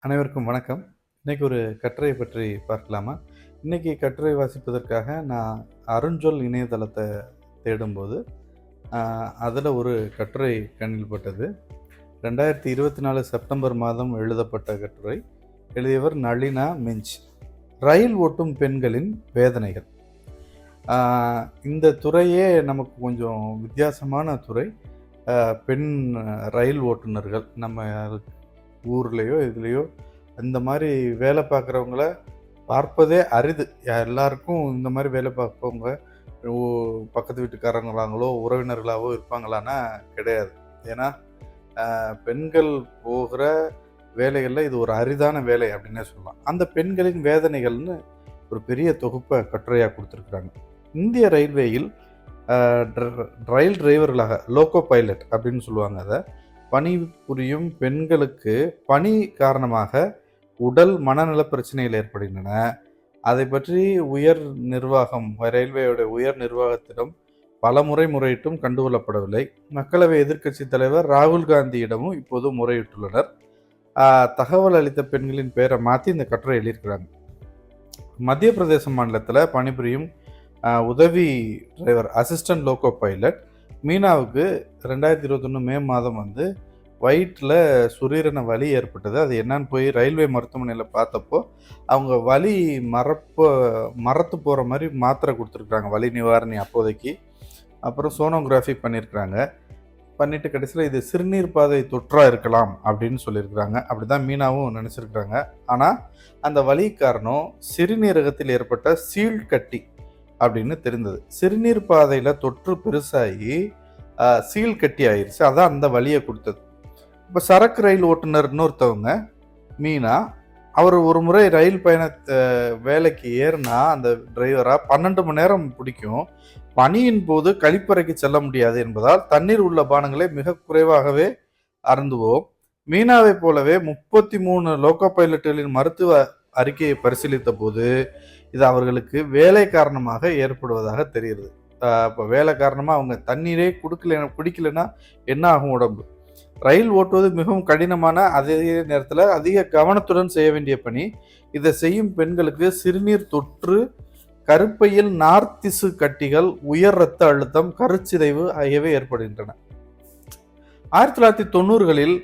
அனைவருக்கும் வணக்கம். இன்னைக்கு ஒரு கட்டுரை பற்றி பார்க்கலாமா? இன்னைக்கு கட்டுரை வாசிப்பதற்காக நான் அருஞ்சொல் இணையதளத்த தேடும்போது, அ அதில ஒரு கட்டுரை கண்ணில் பட்டது. 2024 செப்டம்பர் மாதம் எழுதப்பட்ட கட்டுரை. எழுதியவர் நளினா மிஞ்ச். ரயில் ஓட்டும் பெண்களின் வேதனைகள். அ இந்த துறையே நமக்கு கொஞ்சம் வித்தியாசமான துறை. பெண் ரயில் ஓட்டுநர்கள். நம்ம ஊர்லயோ, எதுலயோ இந்த மாரி வேலை பார்க்குறவங்கள பார்ப்பதே அரிது. எல்லாருக்கும் இந்த மாரி வேலை பார்ப்பவங்க ஓ பக்கத்து வீட்டுக்காரங்களாங்களோ, உறவினர்களாவோ இருப்பாங்களான்னா கிடையாது. ஏன்னா, பெண்கள் போகிற வேலைகள்ல இது ஒரு அரிதான வேலை அப்படின்னே சொல்லலாம். அந்த பெண்களின் வேதனைகள்னு ஒரு பெரிய தொகுப்ப கட்டுரையா குடுத்துருக்காங்க. இந்திய ரயில்வேயில் அ ரயில் டிரைவர்களாக லோகோ பைலட் அப்படின்னு சொல்லுவாங்க அத. பணிபுரியும் பெண்களுக்கு பணி காரணமாக உடல், மனநல பிரச்சனைகள் ஏற்படுகின்றன. அதை பற்றி உயர் நிர்வாகம், ரயில்வேயோட உயர் நிர்வாகத்திடம் பலமுறை முறையிட்டும் கண்டுகொள்ளப்படவில்லை. மக்களவை எதிர்க்கட்சித் தலைவர் ராகுல் காந்தியிடமும் இப்போது முறையிட்டுள்ளனர். தகவல் அளித்த பெண்களின் பெயரை மாற்றி இந்த கட்டுரை எழுதியிருக்கிறாங்க. மத்திய பிரதேச மாநிலத்தில் பணிபுரியும் உதவி டிரைவர் அசிஸ்டன்ட் லோகோ பைலட் மீனாவுக்கு 2021 மே மாதம் வயிற்றில் சுரீரண வலி ஏற்பட்டது. அது என்னன்னு போய் ரயில்வே மருத்துவமனையில் பார்த்தப்போ அவங்க வலி மரத்து போகிற மாதிரி மாத்திரை கொடுத்துருக்குறாங்க, வலி நிவாரணி அப்போதைக்கு. அப்புறம் சோனோகிராஃபி பண்ணியிருக்கிறாங்க. பண்ணிவிட்டு கடைசியில் இது சிறுநீர் பாதை தொற்றாக இருக்கலாம் அப்படின்னு சொல்லியிருக்கிறாங்க. அப்படி தான் மீனாவும் நினச்சிருக்கிறாங்க. ஆனால் அந்த வலி காரணம் சிறுநீரகத்தில் ஏற்பட்ட சீழ் கட்டி அப்படின்னு தெரிந்தது. சிறுநீர் பாதையில் தொற்று பெருசாகி சீல் கட்டி ஆயிடுச்சு. அதான் அந்த வலியை கொடுத்தது. இப்போ சரக்கு ரயில் ஓட்டுநர் இன்னொருத்தவங்க மீனா, அவர் ஒரு முறை ரயில் வேலைக்கு ஏறினா அந்த டிரைவராக 12 மணி நேரம் பிடிக்கும். பணியின் போது கழிப்பறைக்கு செல்ல முடியாது என்பதால் தண்ணீர் உள்ள பானங்களை மிக குறைவாகவே அருந்துவோம். மீனாவை போலவே 33 லோகோ பைலட்டுகளின் மருத்துவ அறிக்கையை பரிசீலித்த போது இது அவர்களுக்கு வேலை காரணமாக ஏற்படுவதாக தெரிகிறது. இப்போ வேலை காரணமாக அவங்க தண்ணீரே குடிக்கலைன்னா என்ன ஆகும் உடம்பு? ரயில் ஓட்டுவது மிகவும் கடினமான, அதே நேரத்தில் அதிக கவனத்துடன் செய்ய வேண்டிய பணி. இதை செய்யும் பெண்களுக்கு சிறுநீர் தொற்று, கருப்பையில் நார்த்திசு கட்டிகள், உயர் இரத்த அழுத்தம், கருச்சிதைவு ஆகியவை ஏற்படுகின்றன. 1990களில்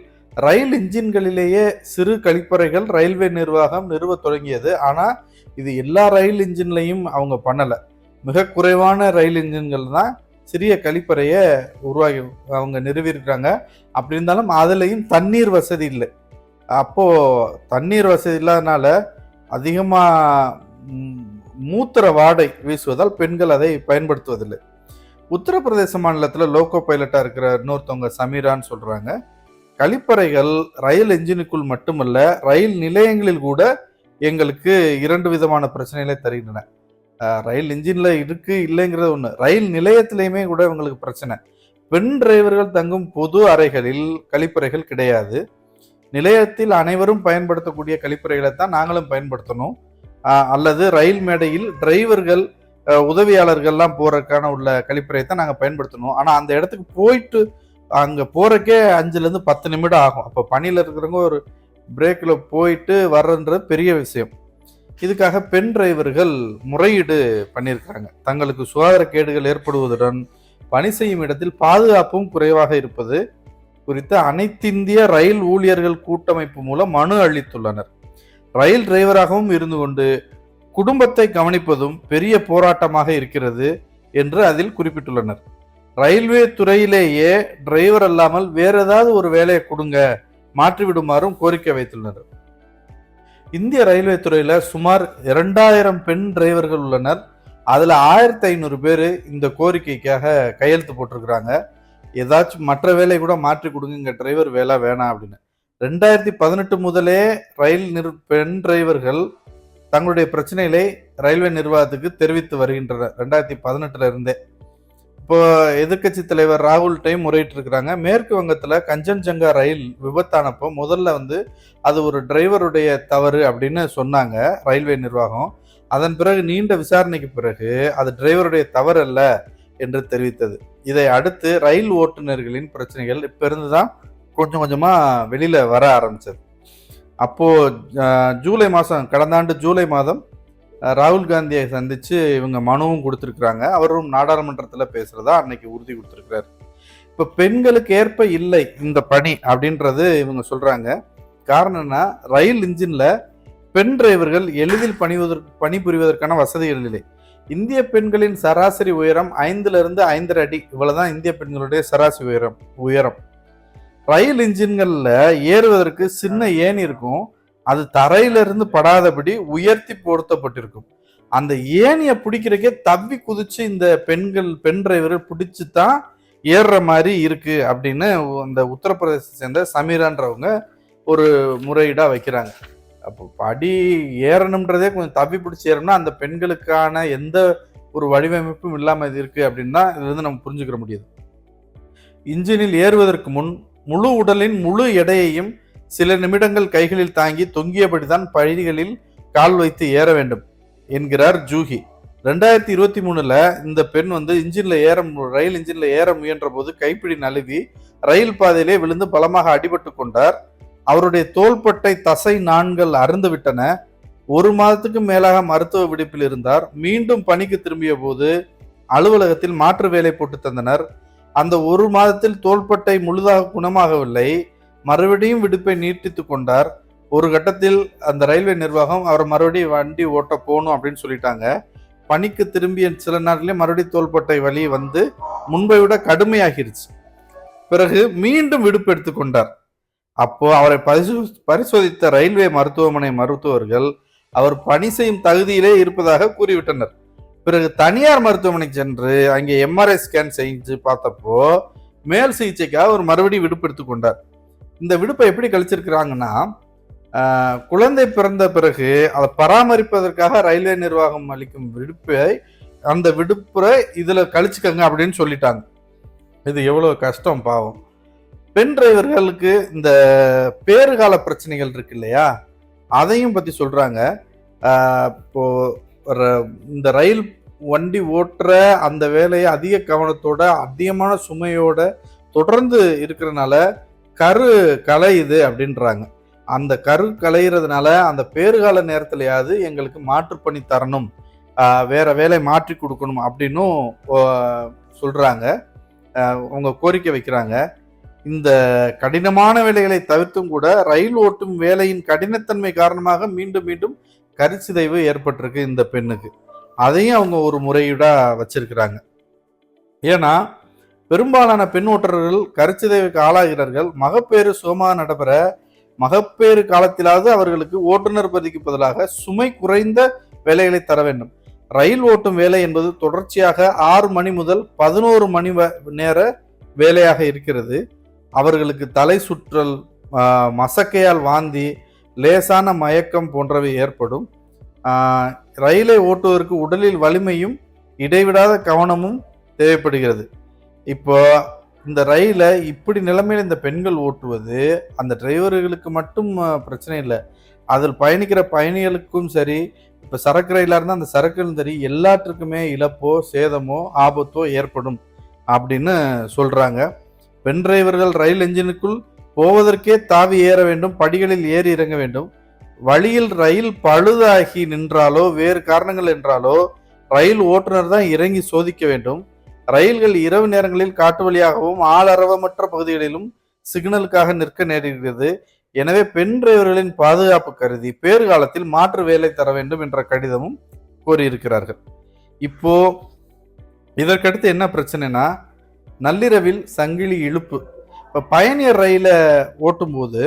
ரயில் இன்ஜின்களிலேயே சிறு கழிப்பறைகள் ரயில்வே நிர்வாகம் நிறுவ தொடங்கியது. ஆனால் இது எல்லா ரயில் இன்ஜின்லையும் அவங்க பண்ணலை. மிக குறைவான ரயில் இன்ஜின்கள் தான் சிறிய கழிப்பறையை உருவாகி அவங்க நிறுவியிருக்கிறாங்க. அப்படி இருந்தாலும் அதுலேயும் தண்ணீர் வசதி இல்லை. அப்போது தண்ணீர் வசதி இல்லாதனால அதிகமாக மூத்திர வாடை வீசுவதால் பெண்கள் அதை பயன்படுத்துவதில்லை. உத்தரப்பிரதேச மாநிலத்தில் லோகோ பைலட்டாக இருக்கிற இன்னொருத்தவங்க சமீரான்னு சொல்கிறாங்க, கழிப்பறைகள் ரயில் என்ஜினுக்குள் மட்டுமல்ல, ரயில் நிலையங்களில் கூட எங்களுக்கு 2 விதமான பிரச்சனைகளை தருகின்றன. ரயில் இன்ஜின்ல இருக்கு இல்லைங்கிறது ஒன்று, ரயில் நிலையத்திலையுமே கூட இவங்களுக்கு பிரச்சனை. பெண் டிரைவர்கள் தங்கும் பொது அறைகளில் கழிப்பறைகள் கிடையாது. நிலையத்தில் அனைவரும் பயன்படுத்தக்கூடிய கழிப்பறைகளை தான் நாங்களும் பயன்படுத்தணும். அல்லது ரயில் மேடையில் டிரைவர்கள் உதவியாளர்கள்லாம் போறதுக்கான உள்ள கழிப்பறையை தான் நாங்கள் பயன்படுத்தணும். ஆனால் அந்த இடத்துக்கு போயிட்டு அங்கே போறக்கே 5லேருந்து 10 நிமிடம் ஆகும். அப்போ பணியில் இருக்கிறவங்க ஒரு பிரேக்கில் போயிட்டு வர்றன்றது பெரிய விஷயம். இதுக்காக பெண் டிரைவர்கள் முறையீடு பண்ணியிருக்கிறாங்க. தங்களுக்கு சுகாதார கேடுகள் ஏற்படுவதுடன் பணி செய்யும் இடத்தில் பாதுகாப்பும் குறைவாக இருப்பது குறித்து அனைத்திந்திய ரயில் ஊழியர்கள் கூட்டமைப்பு மூலம் மனு அளித்துள்ளனர். ரயில் டிரைவராகவும் இருந்து கொண்டு குடும்பத்தை கவனிப்பதும் பெரிய போராட்டமாக இருக்கிறது என்று அதில் குறிப்பிட்டுள்ளனர். ரயில்வே துறையிலேயே டிரைவர் அல்லாமல் வேற ஏதாவது ஒரு வேலையை கொடுங்க, மாற்றிவிடுமாறும் கோரிக்கை வைத்துள்ளனர். இந்திய ரயில்வே துறையில சுமார் 2000 பெண் டிரைவர்கள் உள்ளனர். அதுல 1500 பேர் இந்த கோரிக்கைக்காக கையெழுத்து போட்டிருக்கிறாங்க. ஏதாச்சும் மற்ற வேலை கூட மாற்றி கொடுங்க, இங்க டிரைவர் வேலை வேணாம் அப்படின்னு. 2018 முதலே பெண் டிரைவர்கள் தங்களுடைய பிரச்சனைகளை ரயில்வே நிர்வாகத்துக்கு தெரிவித்து வருகின்றனர். 2018 இருந்தே. இப்போ எதிர்கட்சி தலைவர் ராகுல் டைம் முறையிட்டு இருக்கிறாங்க. மேற்கு வங்கத்துல கஞ்சன்ஜங்கா ரயில் விபத்தானப்போ முதல்ல அது ஒரு டிரைவருடைய தவறு அப்படின்னு சொன்னாங்க ரயில்வே நிர்வாகம். அதன் பிறகு நீண்ட விசாரணைக்கு பிறகு அது டிரைவருடைய தவறு அல்ல என்று தெரிவித்தது. இதை அடுத்து ரயில் ஓட்டுநர்களின் பிரச்சனைகள் இப்ப இருந்துதான் கொஞ்சம் கொஞ்சமா வெளியில வர ஆரம்பிச்சது. அப்போ ஜூலை மாதம், கடந்த ஆண்டு ஜூலை மாதம் ராகுல் காந்தியை சந்திச்சு இவங்க மனுவும் கொடுத்துருக்குறாங்க. அவரும் நாடாளுமன்றத்தில் பேசுறதா அன்னைக்கு உறுதி கொடுத்துருக்கிறார். இப்போ பெண்களுக்கு ஏற்ப இல்லை இந்த பணி அப்படின்றது இவங்க சொல்றாங்க. காரணம்னா ரயில் இன்ஜின்ல பெண் டிரைவர்கள் எளிதில் பணிபுரிவதற்கான வசதிகள் இல்லை. இந்திய பெண்களின் சராசரி உயரம் 5லிருந்து 5.5 அடி, இவ்வளவுதான் இந்திய பெண்களுடைய சராசரி உயரம். ரயில் இன்ஜின்கள்ல ஏறுவதற்கு சின்ன ஏணி இருக்கும். அது தரையிலிருந்து படாதபடி உயர்த்தி பொருத்தப்பட்டிருக்கும். அந்த ஏணியை பிடிக்கிறக்கே தவ்வி குதிச்சு இந்த பெண் டிரைவர்கள் பிடிச்சு தான் ஏறுற மாதிரி இருக்கு அப்படின்னு அந்த உத்தரப்பிரதேசத்தை சேர்ந்த சமீரான்றவங்க ஒரு முறையீடா வைக்கிறாங்க. அப்போ படி ஏறணும்ன்றதே கொஞ்சம் தவ்வி பிடிச்சி ஏறணும்னா அந்த பெண்களுக்கான எந்த ஒரு வடிவமைப்பும் இல்லாம இது இருக்கு அப்படின்னா இதுல இருந்து நம்ம புரிஞ்சுக்கிற முடியுது. இன்ஜினில் ஏறுவதற்கு முன் முழு உடலின் முழு எடையையும் சில நிமிடங்கள் கைகளில் தாங்கி தொங்கியபடிதான் படிகளில் கால் வைத்து ஏற வேண்டும் என்கிறார் ஜூஹி. 2023 இந்த பெண் ரயில் இன்ஜின்ல ஏற முயன்ற போது கைப்பிடி நழுவி ரயில் பாதையிலே விழுந்து பலமாக அடிபட்டு கொண்டார். அவருடைய தோள்பட்டை தசை நாண்கள் அருந்து விட்டன. 1 மாதத்துக்கு மேலாக மருத்துவ விடுப்பில் இருந்தார். மீண்டும் பணிக்கு திரும்பிய போது அலுவலகத்தில் மாற்று வேலை போட்டு தந்தனர். அந்த 1 மாதத்தில் தோள்பட்டை முழுதாக குணமாகவில்லை. மறுபடியும் விடுப்பை நீட்டித்து கொண்டார். ஒரு கட்டத்தில் அந்த ரயில்வே நிர்வாகம் அவர் மறுபடியும் வண்டி ஓட்ட போகணும் அப்படின்னு சொல்லிட்டாங்க. பணிக்கு திரும்பிய சில நாட்களே மறுபடியும் தோள்பட்டை வலி வந்து முன்பை விட கடுமையாகிருச்சு. பிறகு மீண்டும் விடுப்பு எடுத்துக்கொண்டார். அப்போ அவரை பரிசோதித்த ரயில்வே மருத்துவமனை மருத்துவர்கள் அவர் பணி செய்யும் தகுதியிலே இருப்பதாக கூறிவிட்டனர். பிறகு தனியார் மருத்துவமனைக்கு சென்று அங்கே எம்ஆர்ஐ ஸ்கேன் செஞ்சு பார்த்தப்போ மேல் சிகிச்சைக்காக ஒரு மறுபடியும் விடுப்பு எடுத்துக்கொண்டார். இந்த விடுப்பை எப்படி கழிச்சிருக்கிறாங்கன்னா, குழந்தை பிறந்த பிறகு அதை பராமரிப்பதற்காக ரயில்வே நிர்வாகம் அளிக்கும் அந்த விடுப்பை இதுல கழிச்சுக்கங்க அப்படின்னு சொல்லிட்டாங்க. இது எவ்வளவு கஷ்டம் பாவம். பெண் டிரைவர்களுக்கு இந்த பேறுகால பிரச்சனைகள் இருக்கு இல்லையா, அதையும் பத்தி சொல்றாங்க. இப்போ இந்த ரயில் வண்டி ஓட்டுற அந்த வேலையை அதிக கவனத்தோட அதிகமான சுமையோட தொடர்ந்து இருக்கிறதுனால கரு கலையுது அப்படின்றாங்க. அந்த கரு கலையிறதுனால அந்த பேறுகால நேரத்திலையாவது எங்களுக்கு மாற்று பண்ணி தரணும், வேற வேலை மாற்றி கொடுக்கணும் அப்படின்னும் சொல்றாங்க. அவங்க கோரிக்கை வைக்கிறாங்க. இந்த கடினமான வேலைகளை தவிர்த்தும் கூட ரயில் ஓட்டும் வேலையின் கடினத்தன்மை காரணமாக மீண்டும் மீண்டும் கருச்சிதைவு ஏற்பட்டிருக்கு இந்த பெண்ணுக்கு. அதையும் அவங்க ஒரு முறையீடா வச்சிருக்கிறாங்க. ஏன்னா பெரும்பாலான பெண் ஓட்டுநர்கள் கருச்சிதைவுக்கு ஆளாகிறார்கள். மகப்பேறு சுகமாக நடைபெற மகப்பேறு காலத்திலாவது அவர்களுக்கு ஓட்டுநர் பதவிக்கு பதிலாக சுமை குறைந்த வேலைகளை தர வேண்டும். ரயில் ஓட்டும் வேலை என்பது தொடர்ச்சியாக 6 மணி முதல் 11 மணி நேர வேலையாக இருக்கிறது. அவர்களுக்கு தலை சுற்றல், மசக்கையால் வாந்தி, லேசான மயக்கம் போன்றவை ஏற்படும். ரயிலை ஓட்டுவதற்கு உடலில் வலிமையும் இடைவிடாத கவனமும் தேவைப்படுகிறது. இப்போ இந்த ரயிலை இப்படி நிலைமையில இந்த பெண்கள் ஓட்டுவது அந்த டிரைவர்களுக்கு மட்டும் பிரச்சனை இல்லை, அதில் பயணிக்கிற பயணிகளுக்கும் சரி, இப்போ சரக்கு ரயிலாக இருந்தால் அந்த சரக்குகளும் சரி, எல்லாற்றுக்குமே இழப்போ சேதமோ ஆபத்தோ ஏற்படும் அப்படின்னு சொல்றாங்க. பெண் டிரைவர்கள் ரயில் என்ஜினுக்குள் போவதற்கே தாவி ஏற வேண்டும், படிகளில் ஏறி இறங்க வேண்டும். வழியில் ரயில் பழுதாகி நின்றாலோ வேறு காரணங்கள் என்றாலோ ரயில் ஓட்டுநர் தான் இறங்கி சோதிக்க வேண்டும். ரயில்கள் இரவு நேரங்களில் காட்டு வழியாகவும் ஆளரவமற்ற பகுதிகளிலும் சிக்னலுக்காக நிற்க நேரிடுகிறது. எனவே பெண் டிரைவர்களின் பாதுகாப்பு கருதி பேறுகாலத்தில் மாற்று வேலை தர வேண்டும் என்ற கடிதமும் கோரியிருக்கிறார்கள். இப்போ இதற்கடுத்து என்ன பிரச்சனைனா, நள்ளிரவில் சங்கிலி இழுப்பு. இப்போ பயணியர் ரயிலை ஓட்டும் போது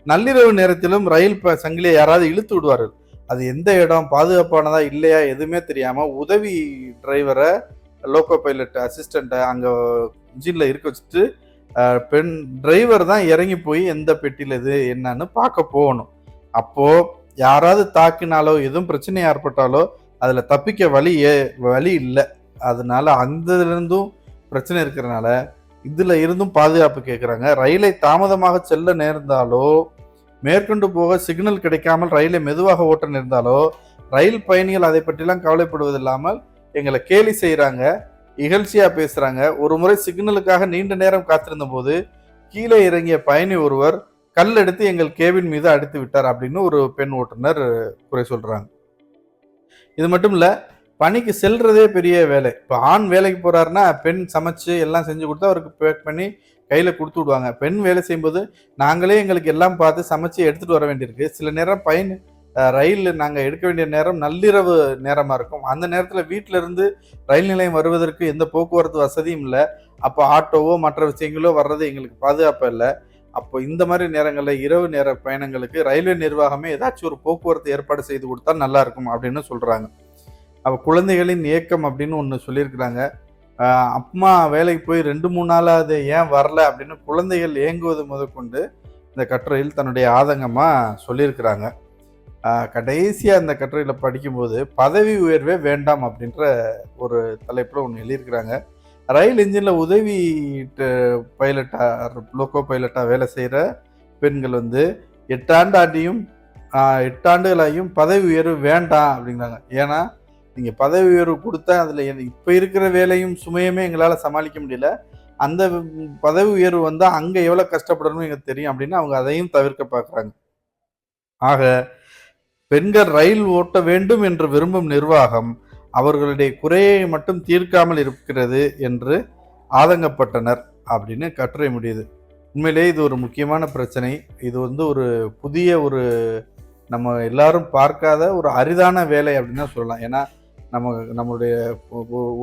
நள்ளிரவு நேரத்திலும் ரயில் சங்கிலியை யாராவது இழுத்து விடுவார்கள். அது எந்த இடம், பாதுகாப்பானதா இல்லையா எதுவுமே தெரியாம உதவி டிரைவரை, லோக்கோ பைலட் அசிஸ்டண்ட்டை அங்கே இன்ஜினில் இருக்க வச்சுட்டு பெண் டிரைவர் தான் இறங்கி போய் எந்த பெட்டியில் இது என்னன்னு பார்க்க போகணும். அப்போது யாராவது தாக்கினாலோ எதுவும் பிரச்சனை ஏற்பட்டாலோ அதில் தப்பிக்க வழி இல்லை. அதனால அந்த இருந்தும் பிரச்சனை இருக்கிறனால இதில் இருந்தும் பாதுகாப்பு கேட்குறாங்க. ரயிலை தாமதமாக செல்ல நேர்ந்தாலோ, மேற்கொண்டு போக சிக்னல் கிடைக்காமல் ரயிலை மெதுவாக ஓட்ட நேர்ந்தாலோ ரயில் பயணிகள் அதை பற்றிலாம் கவலைப்படுவதில்லாமல் எங்களை கேலி செய்கிறாங்க, இகழ்ச்சியாக பேசுகிறாங்க. ஒரு முறை சிக்னலுக்காக நீண்ட நேரம் காத்திருந்த போது கீழே இறங்கிய பயணி ஒருவர் கல் எடுத்து எங்கள் கேபின் மீது அடித்து விட்டார் அப்படின்னு ஒரு பெண் ஓட்டுநர் குறை சொல்றாங்க. இது மட்டும் இல்ல, பணிக்கு செல்றதே பெரிய வேலை. இப்போ ஆண் வேலைக்கு போறாருன்னா, பெண் சமைச்சு எல்லாம் செஞ்சு கொடுத்து அவருக்கு பேக் பண்ணி கையில குடுத்து விடுவாங்க. பெண் வேலை செய்யும்போது, நாங்களே எங்களுக்கு எல்லாம் பார்த்து சமைச்சு எடுத்துட்டு வர வேண்டியிருக்கு. சில நேரம் ரயில் நாங்க எடுக்க வேண்டிய நேரம் நள்ளிரவு நேரமா இருக்கும். அந்த நேரத்தில வீட்ல இருந்து ரயில் நிலையம் வருவதற்கு எந்த போக்குவரத்து வசதியும் இல்ல. அப்போ ஆட்டோவோ, மற்ற விஷயங்களோ வர்றது எங்களுக்கு பாதுகாப்பா இல்ல. அப்போ இந்த மாரி நேரங்கள்ல இரவு நேர பயணங்களுக்கு ரயில்வே நிர்வாகமே ஏதாச்சும் ஒரு போக்குவரத்து ஏற்பாடு செய்து குடுத்தா நல்லா இருக்கும் அப்படின்னு சொல்றாங்க. அப்ப குழந்தைகளின் ஏக்கம் அப்படின்னு ஒண்ணு சொல்லியிருக்கிறாங்க. அ அம்மா வேலைக்கு போய் 2, 3 நாளாவது ஏன் வரல அப்படின்னு குழந்தைகள் ஏங்குவது முதற்கொண்டு இந்த கட்டுரையில் தன்னுடைய ஆதங்கமா சொல்லியிருக்கிறாங்க. கடைசியா இந்த கட்டுரையில படிக்கும்போது, பதவி உயர்வே வேண்டாம் அப்படின்ற ஒரு தலைப்புல ஒண்ணு எழுதியிருக்கிறாங்க. ரயில் என்ஜின்ல உதவி ட பைலட்டா லோகோ பைலட்டா வேலை செய்ற பெண்கள் வந்து 8 ஆண்டு ஆண்டியும் 8 ஆண்டுகளாகியும் பதவி உயர்வு வேண்டாம் அப்படிங்கிறாங்க. ஏன்னா, நீங்க பதவி உயர்வு குடுத்தா அதுல இப்ப இருக்கிற வேலையும் சுமையுமே எங்களால சமாளிக்க முடியல. அந்த பதவி உயர்வு வந்தா அங்க எவ்வளவு கஷ்டப்படணும்னு எங்களுக்கு தெரியும் அப்படின்னு அவங்க அதையும் தவிர்க்க பார்க்குறாங்க. ஆக பெண்கள் ரயில் ஓட்ட வேண்டும் என்று விரும்பும் நிர்வாகம் அவர்களுடைய குறையை மட்டும் தீர்க்காமல் இருக்கிறது என்று ஆதங்கப்பட்டனர் அப்படின்னு கட்டுரை முடியுது. உண்மையிலேயே இது ஒரு முக்கியமான பிரச்சனை. இது வந்து ஒரு புதிய ஒரு நம்ம எல்லாரும் பார்க்காத ஒரு அரிதான வேலை அப்படின்னு தான் சொல்லலாம். ஏன்னா நம்மளுடைய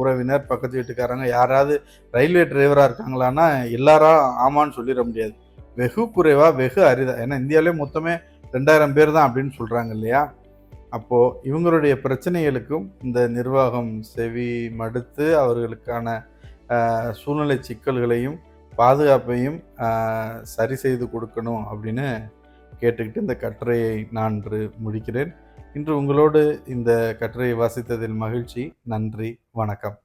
உறவினர், பக்கத்து வீட்டுக்காரங்க யாராவது ரயில்வே டிரைவரா இருக்காங்களான்னா எல்லாரும் ஆமான்னு சொல்லிட முடியாது. வெகு குறைவா, வெகு அரிதா. ஏன்னா இந்தியாவிலே மொத்தமே 2000 பேர் தான் அப்படின்னு சொல்றாங்க இல்லையா? அப்போ இவங்களுடைய பிரச்சனைகளுக்கும் இந்த நிர்வாகம் செவி மடுத்து அவர்களுக்கான சூழ்நிலை சிக்கல்களையும், பாதுகாப்பையும் சரி செய்து கொடுக்கணும் அப்படின்னு கேட்டுக்கிட்டு இந்த கட்டுரையை நான் இன்று முடிக்கிறேன். இன்று உங்களோடு இந்த கட்டுரையை வாசித்ததில் மகிழ்ச்சி. நன்றி. வணக்கம்.